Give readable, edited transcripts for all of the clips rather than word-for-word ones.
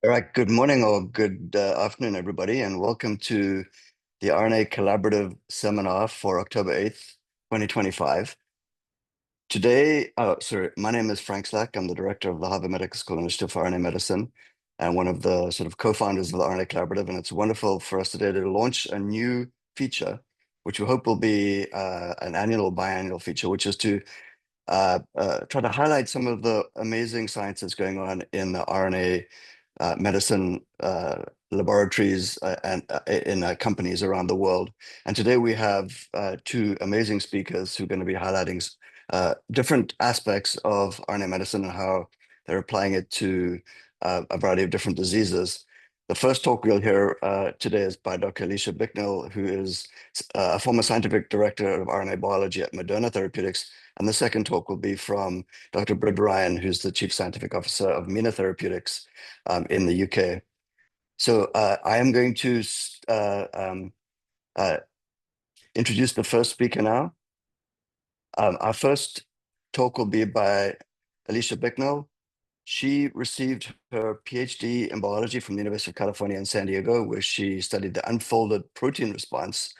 All right, good morning or good afternoon, everybody, and welcome to the RNA Collaborative Seminar for October 8th, 2025. My name is Frank Slack. I'm the director of the Harvard Medical School Initiative for RNA Medicine and one of the sort of co-founders of the RNA Collaborative. And it's wonderful for us today to launch a new feature, which we hope will be an annual or biannual feature, which is to try to highlight some of the amazing science that's going on in the RNA medicine laboratories and in companies around the world. And today we have two amazing speakers who are going to be highlighting different aspects of RNA medicine and how they're applying it to a variety of different diseases. The first talk we'll hear today is by Dr. Alicia Bicknell, who is a former scientific director of RNA biology at Moderna Therapeutics. And the second talk will be from Dr. Bríd Ryan, who's the Chief Scientific Officer of MiNA Therapeutics in the UK. So I am going to introduce the first speaker now. Our first talk will be by Alicia Bicknell. She received her PhD in biology from the University of California in San Diego, where she studied the unfolded protein response.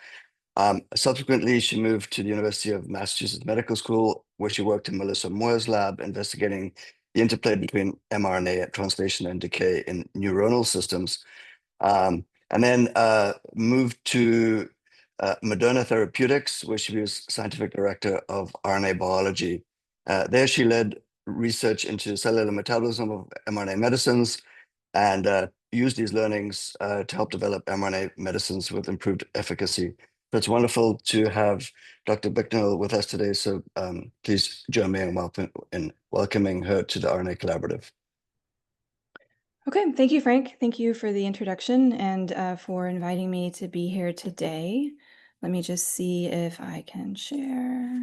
Subsequently, she moved to the University of Massachusetts Medical School, where she worked in Melissa Moyer's lab, investigating the interplay between mRNA translation and decay in neuronal systems. And then moved to Moderna Therapeutics, where she was scientific director of RNA biology. There she led research into cellular metabolism of mRNA medicines and used these learnings to help develop mRNA medicines with improved efficacy. So it's wonderful to have Dr. Bicknell with us today. So please join me in welcoming her to the RNA Collaborative. Okay, thank you, Frank. Thank you for the introduction and for inviting me to be here today. Let me just see if I can share.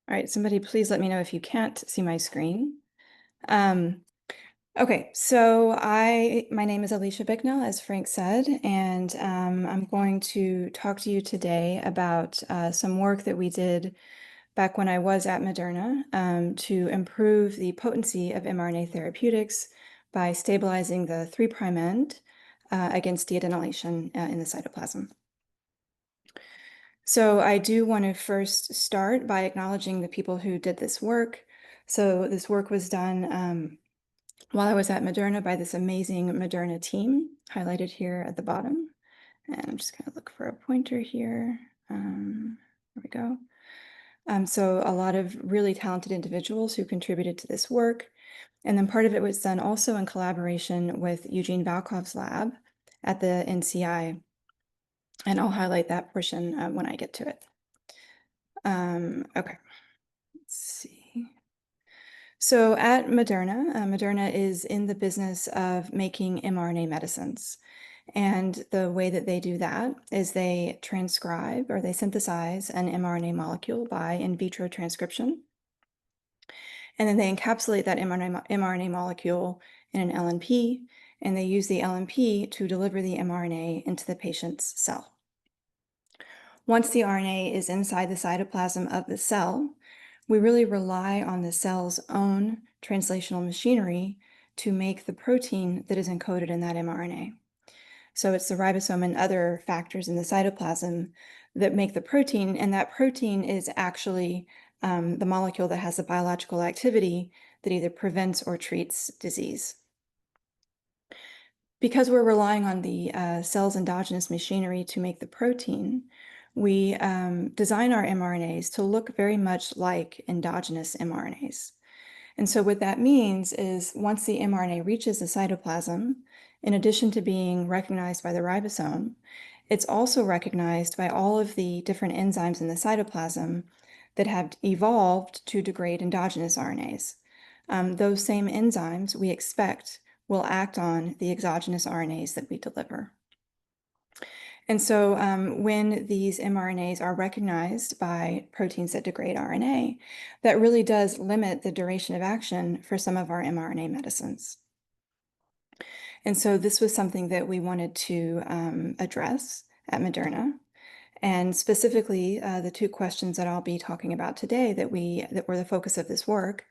All right, somebody please let me know if you can't see my screen. Okay, so my name is Alicia Bicknell, as Frank said, and I'm going to talk to you today about some work that we did back when I was at Moderna to improve the potency of mRNA therapeutics by stabilizing the 3' end against deadenylation in the cytoplasm. So I do want to first start by acknowledging the people who did this work. So this work was done while I was at Moderna by this amazing Moderna team, highlighted here at the bottom. And I'm just going to look for a pointer here. There we go. So a lot of really talented individuals who contributed to this work. And then part of it was done also in collaboration with Eugene Valkov's lab at the NCI. And I'll highlight that portion when I get to it. Okay, let's see. So at Moderna, Moderna is in the business of making mRNA medicines. And the way that they do that is they transcribe or they synthesize an mRNA molecule by in vitro transcription. And then they encapsulate that mRNA molecule in an LNP, and they use the LNP to deliver the mRNA into the patient's cell. Once the RNA is inside the cytoplasm of the cell, we really rely on the cell's own translational machinery to make the protein that is encoded in that mRNA. So it's the ribosome and other factors in the cytoplasm that make the protein, and that protein is actually the molecule that has the biological activity that either prevents or treats disease. Because we're relying on the cell's endogenous machinery to make the protein, we design our mRNAs to look very much like endogenous mRNAs. And so what that means is once the mRNA reaches the cytoplasm, in addition to being recognized by the ribosome, it's also recognized by all of the different enzymes in the cytoplasm that have evolved to degrade endogenous RNAs. Those same enzymes we expect will act on the exogenous RNAs that we deliver. And so when these mRNAs are recognized by proteins that degrade RNA, that really does limit the duration of action for some of our mRNA medicines. And so this was something that we wanted to address at Moderna. And specifically, the two questions that I'll be talking about today that were the focus of this work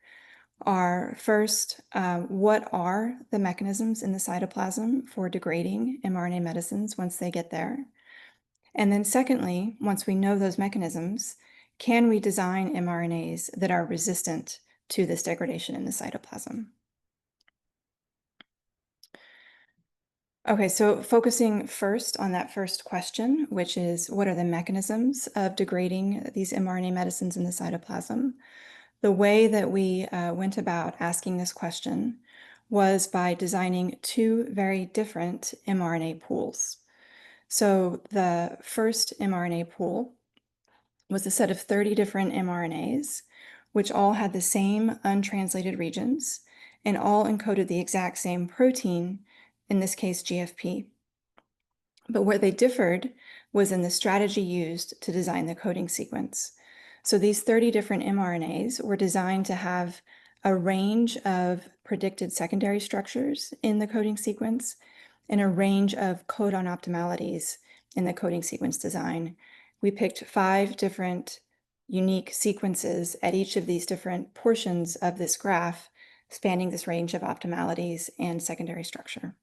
are first, what are the mechanisms in the cytoplasm for degrading mRNA medicines once they get there? And then secondly, once we know those mechanisms, can we design mRNAs that are resistant to this degradation in the cytoplasm? Okay, so focusing first on that first question, which is what are the mechanisms of degrading these mRNA medicines in the cytoplasm? The way that we went about asking this question was by designing two very different mRNA pools. So the first mRNA pool was a set of 30 different mRNAs, which all had the same untranslated regions and all encoded the exact same protein, in this case GFP. But where they differed was in the strategy used to design the coding sequence. So these 30 different mRNAs were designed to have a range of predicted secondary structures in the coding sequence and a range of codon optimalities in the coding sequence design. We picked 5 different unique sequences at each of these different portions of this graph, spanning this range of optimalities and secondary structure.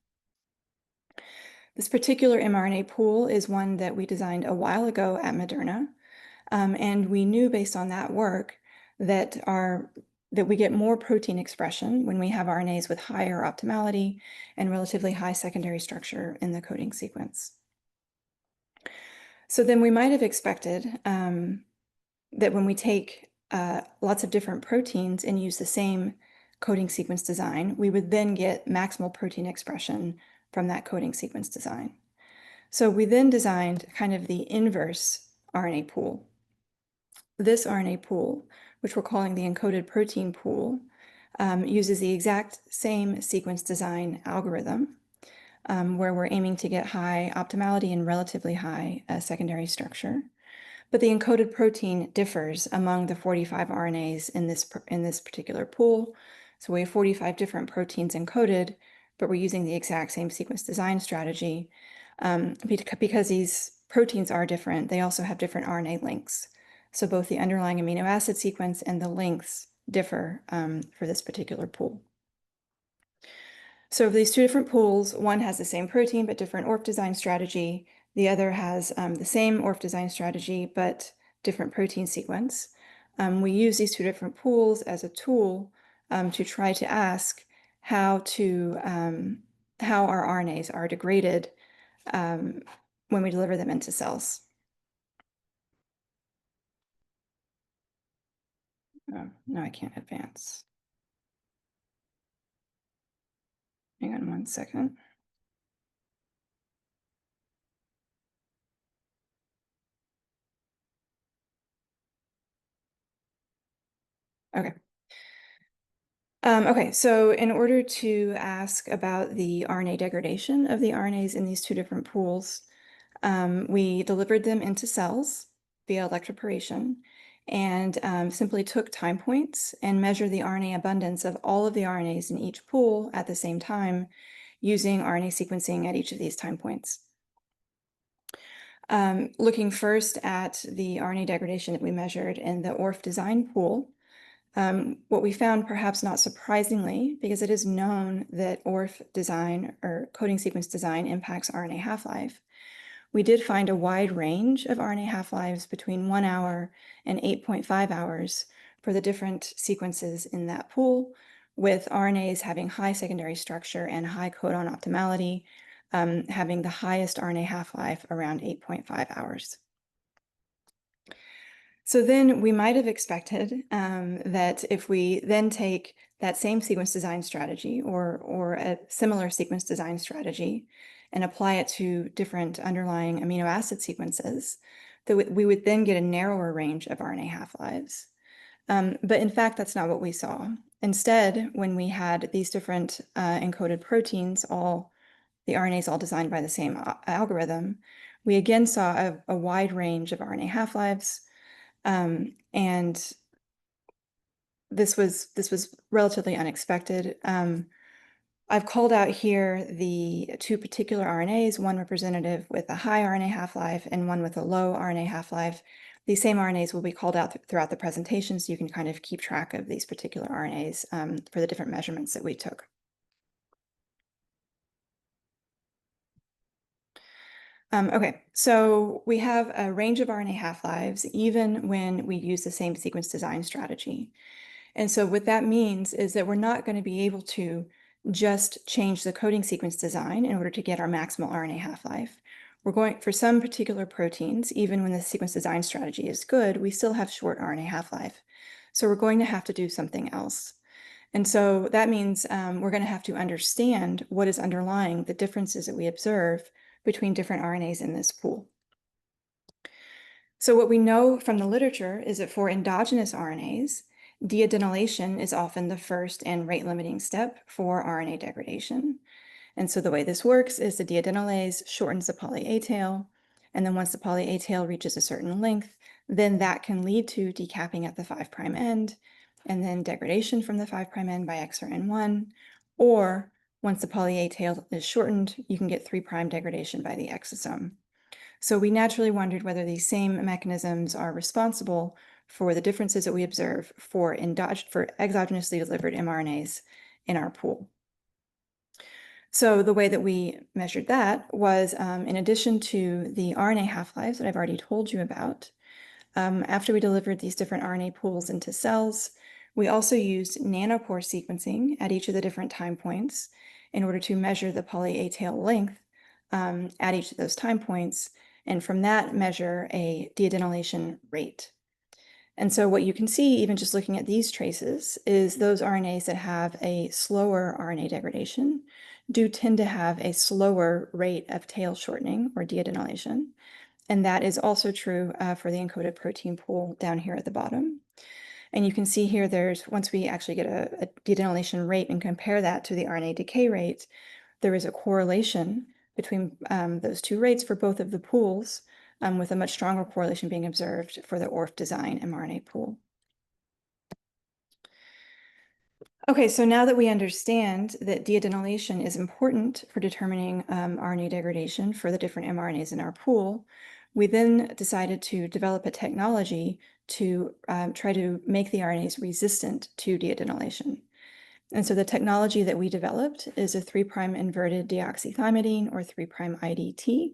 This particular mRNA pool is one that we designed a while ago at Moderna, and we knew based on that work that we get more protein expression when we have RNAs with higher optimality and relatively high secondary structure in the coding sequence. So then we might have expected that when we take lots of different proteins and use the same coding sequence design, we would then get maximal protein expression from that coding sequence design. So we then designed kind of the inverse RNA pool. This RNA pool, which we're calling the encoded protein pool, uses the exact same sequence design algorithm, where we're aiming to get high optimality and relatively high secondary structure. But the encoded protein differs among the 45 RNAs in this particular pool. So we have 45 different proteins encoded, but we're using the exact same sequence design strategy. Because these proteins are different, they also have different RNA lengths. So both the underlying amino acid sequence and the lengths differ for this particular pool. So of these two different pools, one has the same protein but different ORF design strategy. The other has the same ORF design strategy but different protein sequence. We use these two different pools as a tool to try to ask how our RNAs are degraded when we deliver them into cells. Oh, no, I can't advance. Hang on one second. Okay. Okay, so in order to ask about the RNA degradation of the RNAs in these two different pools, we delivered them into cells via electroporation and simply took time points and measured the RNA abundance of all of the RNAs in each pool at the same time using RNA sequencing at each of these time points. Looking first at the RNA degradation that we measured in the ORF design pool, what we found, perhaps not surprisingly, because it is known that ORF design or coding sequence design impacts RNA half-life, we did find a wide range of RNA half-lives between 1 hour and 8.5 hours for the different sequences in that pool, with RNAs having high secondary structure and high codon optimality, having the highest RNA half-life around 8.5 hours. So then we might have expected that if we then take that same sequence design strategy or a similar sequence design strategy and apply it to different underlying amino acid sequences, that we would then get a narrower range of RNA half-lives. But in fact, that's not what we saw. Instead, when we had these different encoded proteins, the RNAs all designed by the same algorithm, we again saw a wide range of RNA half-lives. And this was relatively unexpected. I've called out here the two particular RNAs, one representative with a high RNA half-life and one with a low RNA half-life. These same RNAs will be called out throughout the presentation, so you can kind of keep track of these particular RNAs for the different measurements that we took. Okay, so we have a range of RNA half-lives even when we use the same sequence design strategy. And so what that means is that we're not going to be able to just change the coding sequence design in order to get our maximal RNA half-life. We're going for some particular proteins, even when the sequence design strategy is good, we still have short RNA half-life. So we're going to have to do something else. And so that means we're going to have to understand what is underlying the differences that we observe between different RNAs in this pool. So what we know from the literature is that for endogenous RNAs, deadenylation is often the first and rate-limiting step for RNA degradation. And so the way this works is the deadenylase shortens the poly A tail, and then once the poly A tail reaches a certain length, then that can lead to decapping at the 5' end, and then degradation from the 5' end by X or N1, or once the poly A tail is shortened, you can get 3' degradation by the exosome. So we naturally wondered whether these same mechanisms are responsible for the differences that we observe for exogenously delivered mRNAs in our pool. So the way that we measured that was, in addition to the RNA half-lives that I've already told you about, after we delivered these different RNA pools into cells, we also used nanopore sequencing at each of the different time points in order to measure the poly A tail length at each of those time points, and from that measure a deadenylation rate. And so what you can see, even just looking at these traces, is those RNAs that have a slower RNA degradation do tend to have a slower rate of tail shortening or deadenylation. And that is also true for the encoded protein pool down here at the bottom. And you can see here once we actually get a deadenylation rate and compare that to the RNA decay rate, there is a correlation between those two rates for both of the pools, with a much stronger correlation being observed for the ORF design mRNA pool. Okay, so now that we understand that deadenylation is important for determining RNA degradation for the different mRNAs in our pool, we then decided to develop a technology to try to make the RNAs resistant to deadenylation. And so the technology that we developed is a 3' inverted deoxythymidine, or 3' IDT.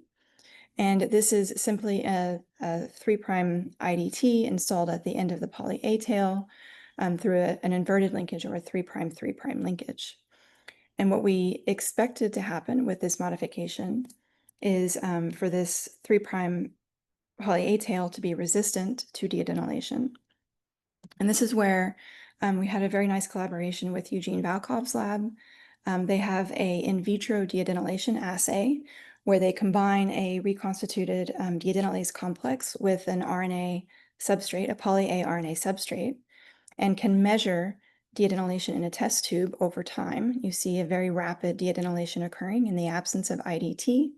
And this is simply a 3' IDT installed at the end of the poly A tail through an inverted linkage, or a 3' linkage. And what we expected to happen with this modification is for this 3' poly A tail to be resistant to deadenylation. And this is where we had a very nice collaboration with Eugene Valkov's lab. They have an in vitro deadenylation assay where they combine a reconstituted deadenylase complex with an RNA substrate, a poly A RNA substrate, and can measure deadenylation in a test tube over time. You see a very rapid deadenylation occurring in the absence of IDT.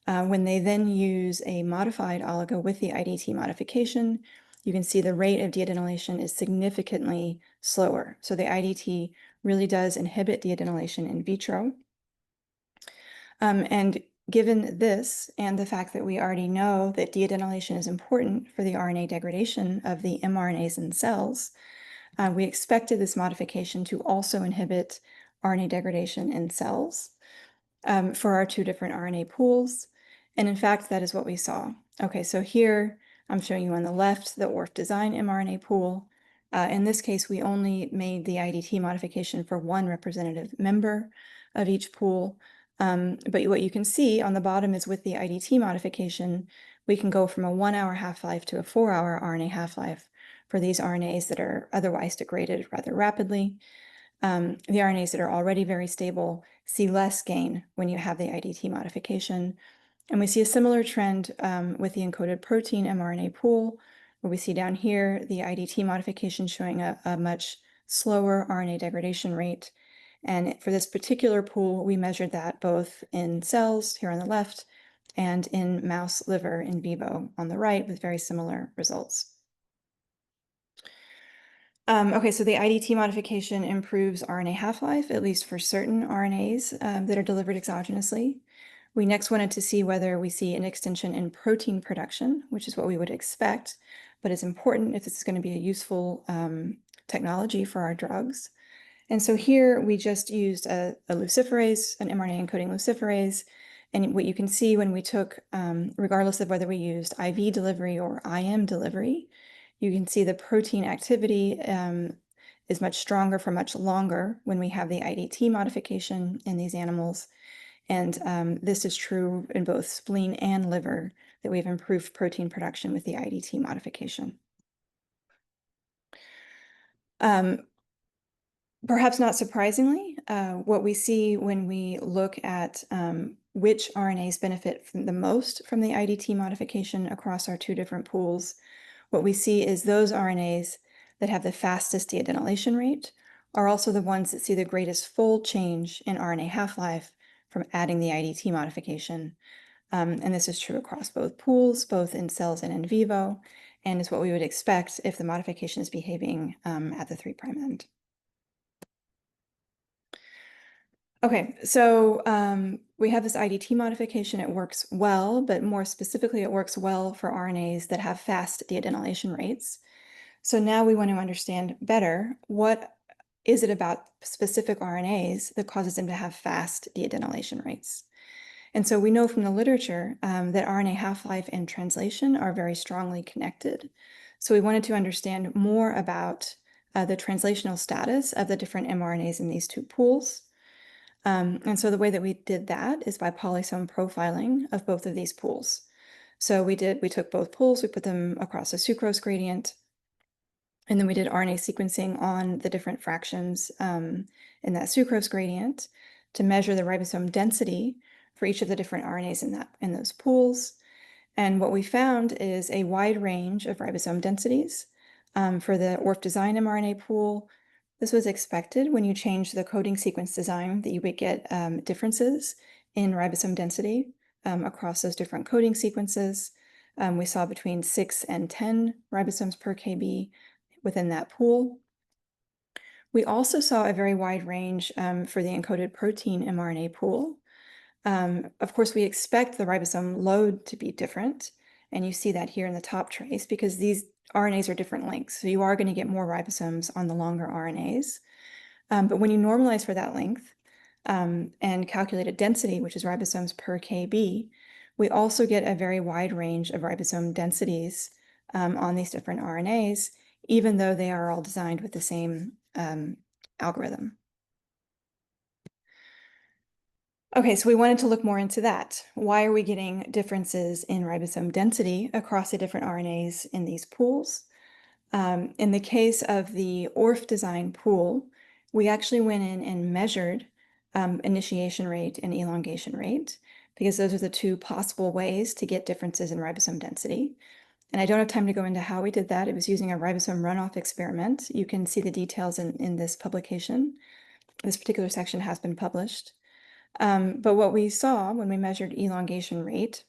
When they then use a modified oligo with the IDT modification, you can see the rate of deadenylation is significantly slower. So the IDT really does inhibit deadenylation in vitro. And given this, and the fact that we already know that deadenylation is important for the RNA degradation of the mRNAs in cells, we expected this modification to also inhibit RNA degradation in cells for our two different RNA pools. And in fact, that is what we saw. Okay, so here I'm showing you on the left the ORF design mRNA pool. In this case, we only made the IDT modification for one representative member of each pool. But what you can see on the bottom is with the IDT modification, we can go from a 1-hour half-life to a 4-hour RNA half-life for these RNAs that are otherwise degraded rather rapidly. The RNAs that are already very stable see less gain when you have the IDT modification. And we see a similar trend with the encoded protein mRNA pool, where we see down here the IDT modification showing a much slower RNA degradation rate. And for this particular pool, we measured that both in cells here on the left and in mouse liver in vivo on the right, with very similar results. Okay, so the IDT modification improves RNA half-life, at least for certain RNAs that are delivered exogenously. We next wanted to see whether we see an extension in protein production, which is what we would expect, but it's important if this is going to be a useful technology for our drugs. And so here we just used a luciferase, an mRNA encoding luciferase. And what you can see when we took, regardless of whether we used IV delivery or IM delivery, you can see the protein activity is much stronger for much longer when we have the IDT modification in these animals. And this is true in both spleen and liver, that we have improved protein production with the IDT modification. Perhaps not surprisingly, what we see when we look at which RNAs benefit the most from the IDT modification across our two different pools, what we see is those RNAs that have the fastest deadenylation rate are also the ones that see the greatest fold change in RNA half-life from adding the IDT modification. And this is true across both pools, both in cells and in vivo, and is what we would expect if the modification is behaving at the 3' end. Okay, so we have this IDT modification. It works well, but more specifically, it works well for RNAs that have fast deadenylation rates. So now we want to understand better, what is it about specific RNAs that causes them to have fast deadenylation rates? And so we know from the literature that RNA half-life and translation are very strongly connected. So we wanted to understand more about the translational status of the different mRNAs in these two pools. And so the way that we did that is by polysome profiling of both of these pools. So we took both pools, we put them across a sucrose gradient, and then we did RNA sequencing on the different fractions in that sucrose gradient to measure the ribosome density for each of the different RNAs in those pools. And what we found is a wide range of ribosome densities. For the ORF design mRNA pool, this was expected. When you change the coding sequence design, that you would get differences in ribosome density across those different coding sequences. We saw between 6 and 10 ribosomes per kb within that pool. We also saw a very wide range for the encoded protein mRNA pool. Of course, we expect the ribosome load to be different, and you see that here in the top trace because these RNAs are different lengths. So you are going to get more ribosomes on the longer RNAs. But when you normalize for that length and calculate a density, which is ribosomes per kb, we also get a very wide range of ribosome densities on these different RNAs, even though they are all designed with the same algorithm. Okay, so we wanted to look more into that. Why are we getting differences in ribosome density across the different RNAs in these pools? In the case of the ORF design pool, we actually went in and measured initiation rate and elongation rate, because those are the two possible ways to get differences in ribosome density. And I don't have time to go into how we did that. It was using a ribosome runoff experiment. You can see the details in this publication. This particular section has been published. But what we saw when we measured elongation rate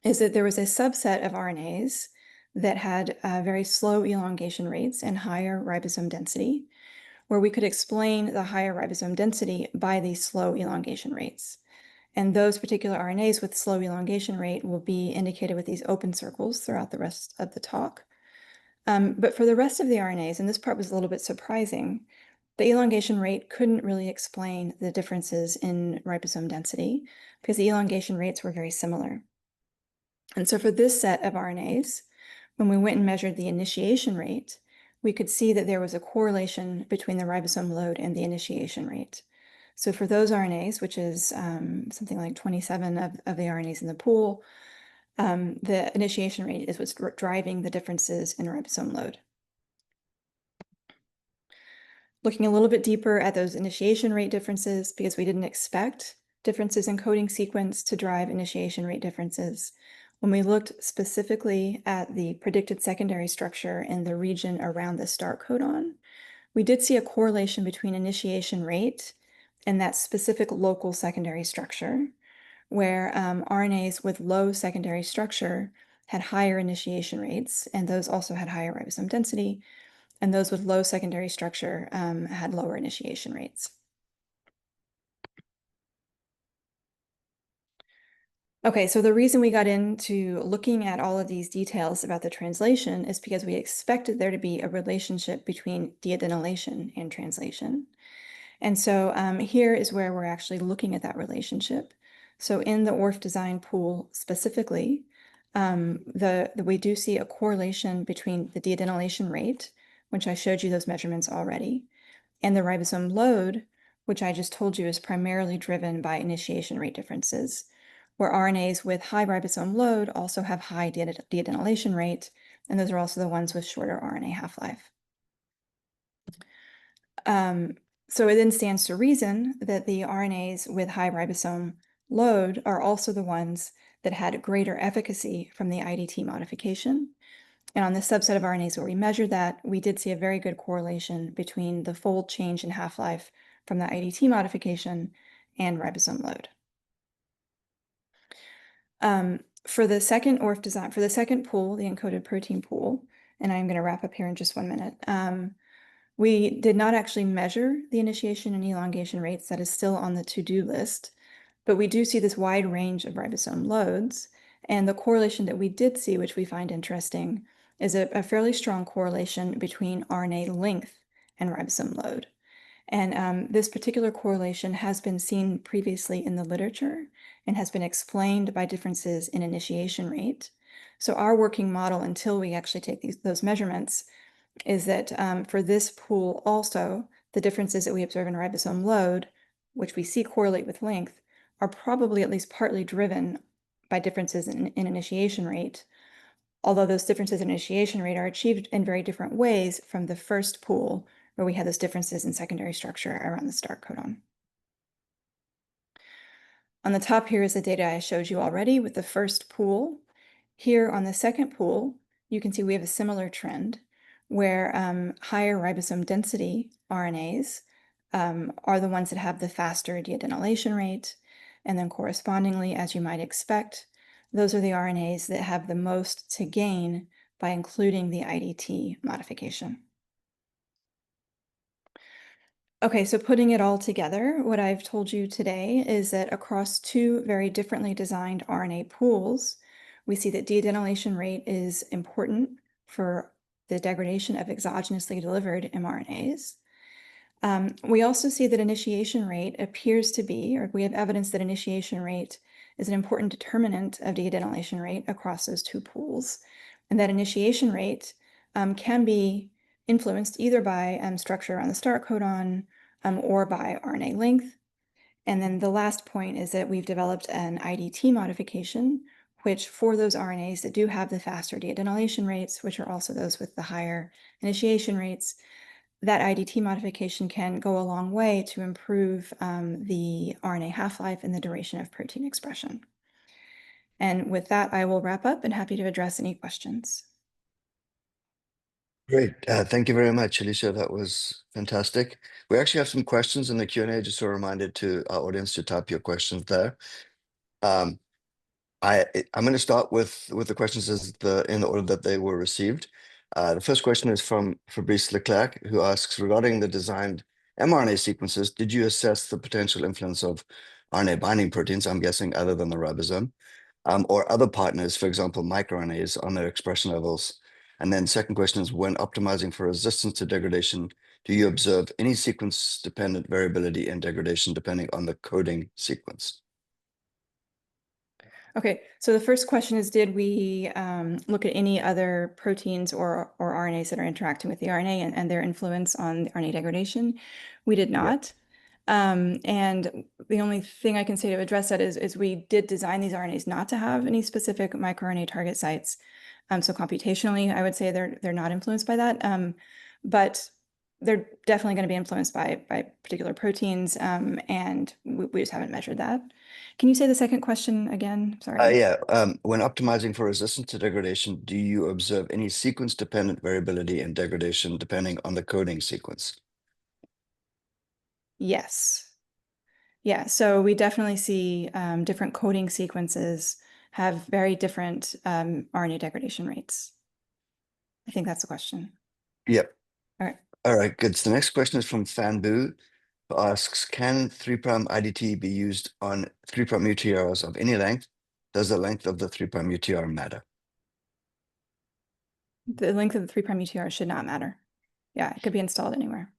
is that there was a subset of RNAs that had very slow elongation rates and higher ribosome density, where we could explain the higher ribosome density by these slow elongation rates. And those particular RNAs with slow elongation rate will be indicated with these open circles throughout the rest of the talk. But for the rest of the RNAs, and this part was a little bit surprising, the elongation rate couldn't really explain the differences in ribosome density because the elongation rates were very similar. And so for this set of RNAs, when we went and measured the initiation rate, we could see that there was a correlation between the ribosome load and the initiation rate. So for those RNAs, which is something like 27 of the RNAs in the pool, the initiation rate is what's driving the differences in ribosome load. Looking a little bit deeper at those initiation rate differences, because we didn't expect differences in coding sequence to drive initiation rate differences. When we looked specifically at the predicted secondary structure in the region around the start codon, we did see a correlation between initiation rate and that specific local secondary structure, where RNAs with low secondary structure had higher initiation rates, and those also had higher ribosome density. and those with low secondary structure had lower initiation rates. Okay, so the reason we got into looking at all of these details about the translation is because we expected there to be a relationship between deadenylation and translation. And so here is where we're actually looking at that relationship. So in the ORF design pool specifically, we do see a correlation between the deadenylation rate, which I showed you those measurements already, and the ribosome load, which I just told you is primarily driven by initiation rate differences, where RNAs with high ribosome load also have high deadenylation rate, and those are also the ones with shorter RNA half-life. So it then stands to reason that the RNAs with high ribosome load are also the ones that had greater efficacy from the IDT modification. And on this subset of RNAs where we measured that, we did see a very good correlation between the fold change in half-life from the IDT modification and ribosome load. For the second ORF design, for the second pool, the encoded protein pool, and I'm going to wrap up here in just 1 minute, we did not actually measure the initiation and elongation rates. That is still on the to-do list, but we do see this wide range of ribosome loads. And the correlation that we did see, which we find interesting, is a fairly strong correlation between RNA length and ribosome load. And this particular correlation has been seen previously in the literature and has been explained by differences in initiation rate. So our working model, until we actually take those measurements, is that for this pool also, the differences that we observe in ribosome load, which we see correlate with length, are probably at least partly driven by differences in initiation rate, although those differences in initiation rate are achieved in very different ways from the first pool, where we had those differences in secondary structure around the start codon. On the top here is the data I showed you already with the first pool. Here on the second pool, you can see we have a similar trend where higher ribosome density RNAs are the ones that have the faster deadenylation rate. And then correspondingly, as you might expect, those are the RNAs that have the most to gain by including the IDT modification. Okay, so putting it all together, what I've told you today is that across two very differently designed RNA pools, we see that deadenylation rate is important for the degradation of exogenously delivered mRNAs. We also see that initiation rate appears to be, or we have evidence that initiation rate is an important determinant of deadenylation rate across those two pools, and that initiation rate can be influenced either by structure on the start codon or by RNA length. And then the last point is that we've developed an IDT modification, which for those RNAs that do have the faster deadenylation rates, which are also those with the higher initiation rates, that IDT modification can go a long way to improve the RNA half-life and the duration of protein expression. And with that, I will wrap up and happy to address any questions. Great. Thank you very much, Alicia. That was fantastic. We actually have some questions in the Q&A, just a reminder to our audience to type your questions there. I'm going to start with the questions in the order that they were received. The first question is from Fabrice Leclerc, who asks, regarding the designed mRNA sequences, did you assess the potential influence of RNA binding proteins, I'm guessing other than the ribosome, or other partners, for example, microRNAs, on their expression levels? And then second question is, when optimizing for resistance to degradation, do you observe any sequence-dependent variability in degradation depending on the coding sequence? Okay, so the first question is, did we look at any other proteins or RNAs that are interacting with the RNA and their influence on the RNA degradation? We did not. And the only thing I can say to address that is we did design these RNAs not to have any specific microRNA target sites. So computationally, I would say they're not influenced by that, but they're definitely going to be influenced by particular proteins, and we just haven't measured that. Can you say the second question again? Sorry. Yeah. When optimizing for resistance to degradation, do you observe any sequence-dependent variability in degradation depending on the coding sequence? Yes. Yeah, so we definitely see different coding sequences have very different RNA degradation rates. I think that's the question. Yep. All right. All right, good. So the next question is from Fanbu, who asks, can 3' IDT be used on 3' UTRs of any length? Does the length of the 3' UTR matter? The length of the 3' UTR should not matter. Yeah, it could be installed anywhere.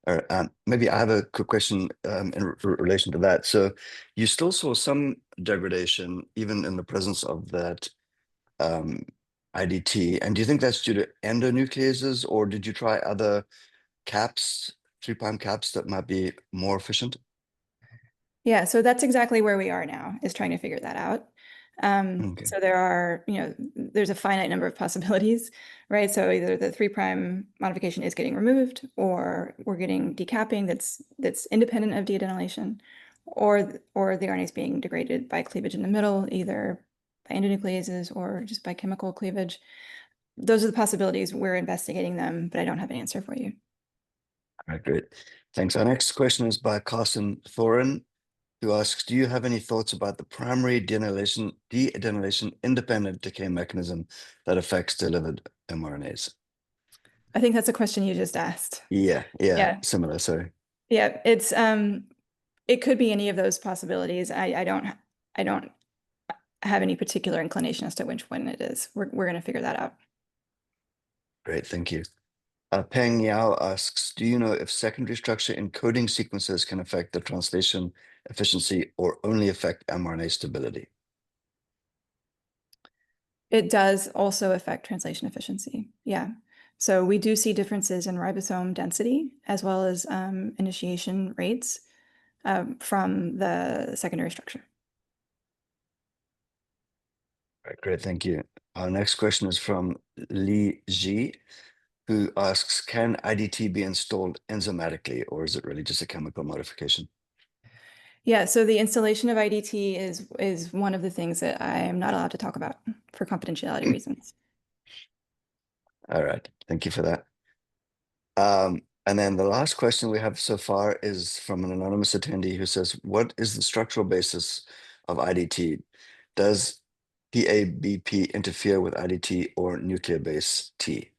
All right, maybe I have a quick question in relation to that. So you still saw some degradation even in the presence of that IDT. And do you think that's due to endonucleases, or did you try other caps, 3' caps that might be more efficient? Yeah, so that's exactly where we are now, is trying to figure that out. Okay. So there are, there's a finite number of possibilities, right? So either the 3' modification is getting removed, or we're getting decapping that's independent of deadenylation, or the RNA is being degraded by cleavage in the middle, either by endonucleases or just by chemical cleavage. Those are the possibilities. We're investigating them, but I don't have an answer for you. All right, great. Thanks. Our next question is by Carson Thorin, who asks, do you have any thoughts about the primary de-adenylation independent decay mechanism that affects delivered mRNAs? I think that's a question you just asked. Yeah, Yeah. similar. Sorry. Yeah, it could be any of those possibilities. I don't have any particular inclination as to which one it is. We're going to figure that out. Great, thank you. Peng Yao asks, do you know if secondary structure encoding sequences can affect the translation efficiency or only affect mRNA stability? It does also affect translation efficiency. Yeah. So we do see differences in ribosome density as well as initiation rates from the secondary structure. All right, great, thank you. Our next question is from Li Ji, who asks, can IDT be installed enzymatically, or is it really just a chemical modification? Yeah, so the installation of IDT is one of the things that I am not allowed to talk about for confidentiality reasons. All right, thank you for that. And then the last question we have so far is from an anonymous attendee who says, what is the structural basis of IDT? Does PABP interfere with IDT or nuclear base T?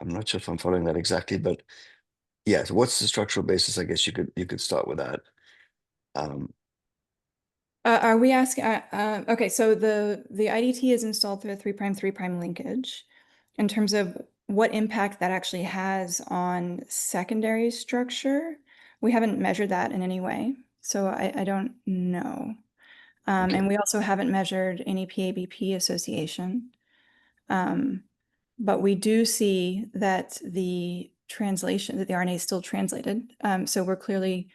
I'm not sure if I'm following that exactly, but yes, what's the structural basis? I guess you could start with that. Are we asking? Okay, so the IDT is installed through a 3' linkage. In terms of what impact that actually has on secondary structure, we haven't measured that in any way, so I don't know. Okay. And we also haven't measured any PABP association. But we do see that the RNA is still translated. So we're clearly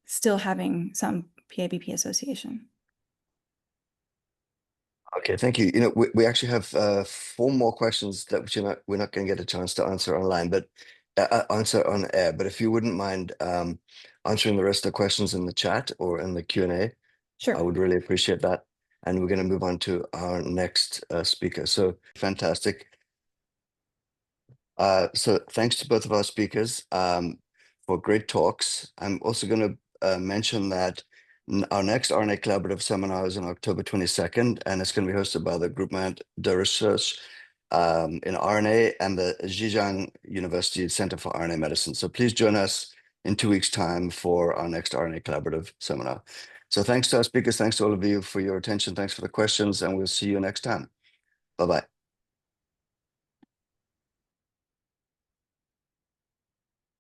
still having some PABP association. Okay, thank you. We actually have 4 more questions that we're not going to get a chance to answer online, but answer on air. But if you wouldn't mind answering the rest of the questions in the chat or in the Q&A, Sure. I would really appreciate that. And we're going to move on to our next speaker. So fantastic. So thanks to both of our speakers for great talks. I'm also going to mention that our next RNA Collaborative seminar is on October 22nd, and it's going to be hosted by the Groupement de Recherche in RNA and the Zhejiang University Center for RNA Medicine. So please join us in 2 weeks' time for our next RNA Collaborative seminar. So thanks to our speakers. Thanks to all of you for your attention. Thanks for the questions, and we'll see you next time. Bye-bye.